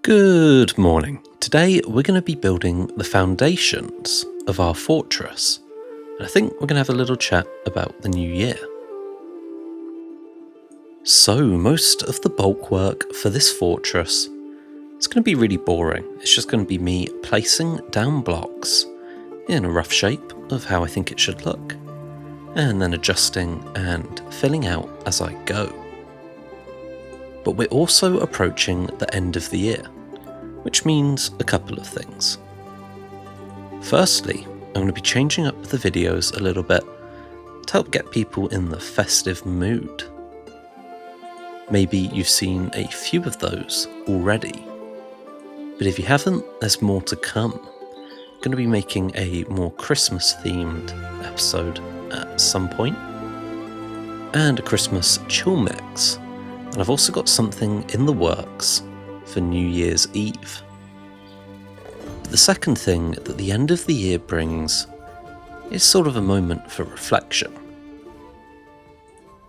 Good morning. Today we're going to be building the foundations of our fortress. And I think we're going to have a little chat about the new year. So most of the bulk work for this fortress, it's going to be really boring. It's just going to be me placing down blocks in a rough shape of how I think it should look, and then adjusting and filling out as I go. But we're also approaching the end of the year, which means a couple of things. Firstly, I'm going to be changing up the videos a little bit to help get people in the festive mood. Maybe you've seen a few of those already, but if you haven't, there's more to come. I'm going to be making a more Christmas-themed episode at some point, and a Christmas chill mix. And I've also got something in the works for New Year's Eve. But the second thing that the end of the year brings is sort of a moment for reflection.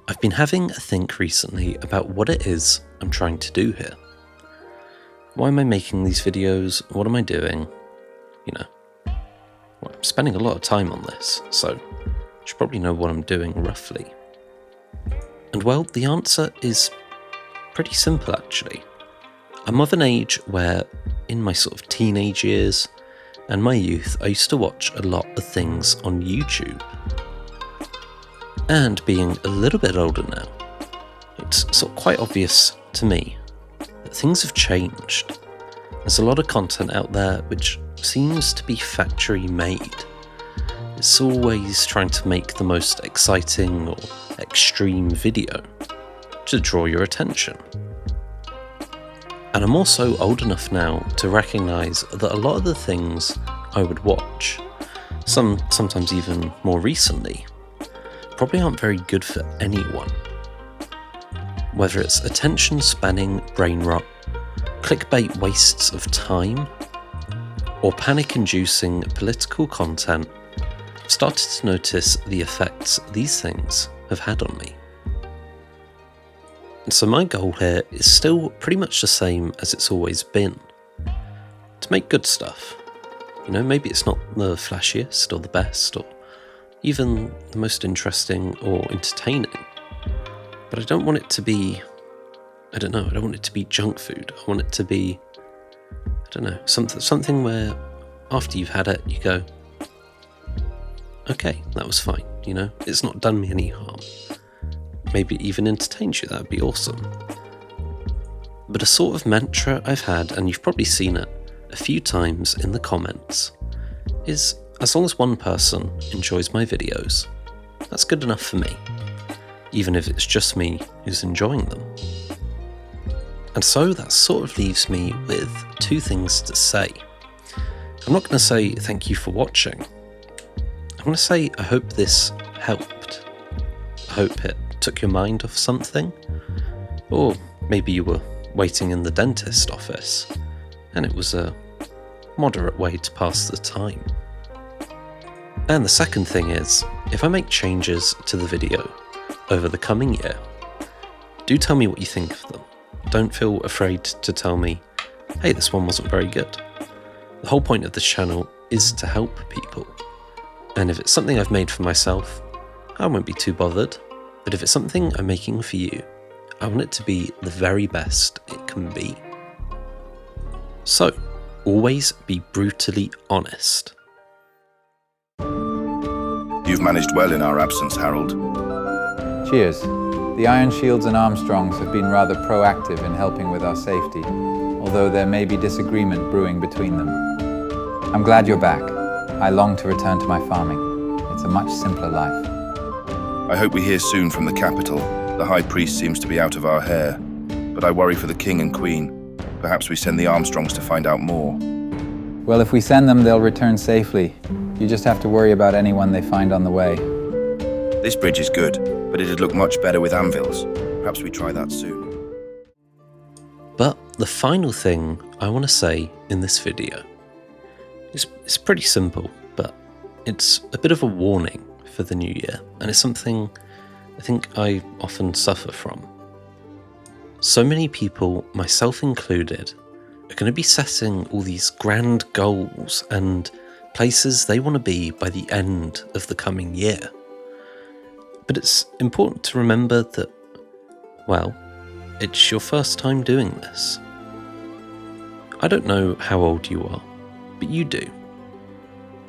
I've been having a think recently about what it is I'm trying to do here. Why am I making these videos? What am I doing? Well, I'm spending a lot of time on this, so I should probably know what I'm doing roughly. And well, the answer is pretty simple actually. I'm of an age where, in my sort of teenage years and my youth, I used to watch a lot of things on YouTube. And being a little bit older now, it's sort of quite obvious to me that things have changed. There's a lot of content out there which seems to be factory made. It's always trying to make the most exciting or extreme video to draw your attention. And I'm also old enough now to recognise that a lot of the things I would watch, sometimes even more recently, probably aren't very good for anyone. Whether it's attention-spanning brain rot, clickbait wastes of time, or panic-inducing political content, I've started to notice the effects these things have had on me. And so my goal here is still pretty much the same as it's always been. To make good stuff. Maybe it's not the flashiest or the best or even the most interesting or entertaining. But I don't want it to be, I don't want it to be junk food. I want it to be, something where after you've had it, you go, okay, that was fine, it's not done me any harm. Maybe it even entertains you, that would be awesome. But a sort of mantra I've had, and you've probably seen it a few times in the comments, is as long as one person enjoys my videos, that's good enough for me, even if it's just me who's enjoying them. And so that sort of leaves me with two things to say. I'm not going to say thank you for watching. I'm going to say I hope this helped. I hope it took your mind off something, or maybe you were waiting in the dentist office and it was a moderate way to pass the time. And the second thing is, if I make changes to the video over the coming year, do tell me what you think of them. Don't feel afraid to tell me, hey, this one wasn't very good. The whole point of this channel is to help people, and if it's something I've made for myself, I won't be too bothered. But if it's something I'm making for you, I want it to be the very best it can be. So, always be brutally honest. You've managed well in our absence, Harold. Cheers. The Iron Shields and Armstrongs have been rather proactive in helping with our safety, although there may be disagreement brewing between them. I'm glad you're back. I long to return to my farming. It's a much simpler life. I hope we hear soon from the capital. The High Priest seems to be out of our hair, but I worry for the King and Queen. Perhaps we send the Armstrongs to find out more. Well, if we send them, they'll return safely. You just have to worry about anyone they find on the way. This bridge is good, but it'd look much better with anvils. Perhaps we try that soon. But the final thing I want to say in this video is pretty simple, but it's a bit of a warning for the new year, and it's something I think I often suffer from. So many people, myself included, are going to be setting all these grand goals and places they want to be by the end of the coming year. But it's important to remember that, well, it's your first time doing this. I don't know how old you are, but you do.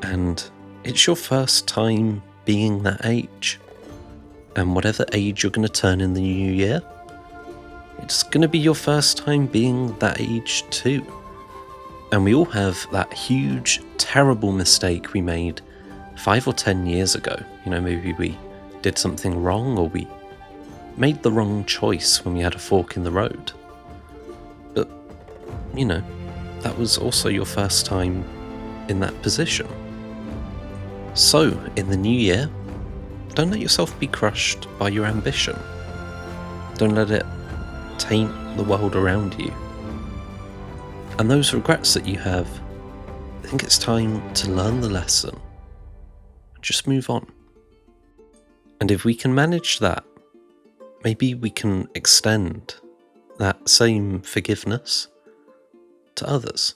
And it's your first time being that age. And whatever age you're going to turn in the new year, it's going to be your first time being that age too. And we all have that huge, terrible mistake we made 5 or 10 years ago. Maybe we did something wrong, or we made the wrong choice when we had a fork in the road. But, that was also your first time in that position. So, in the new year, don't let yourself be crushed by your ambition. Don't let it taint the world around you. And those regrets that you have, I think it's time to learn the lesson and just move on. And if we can manage that, maybe we can extend that same forgiveness to others.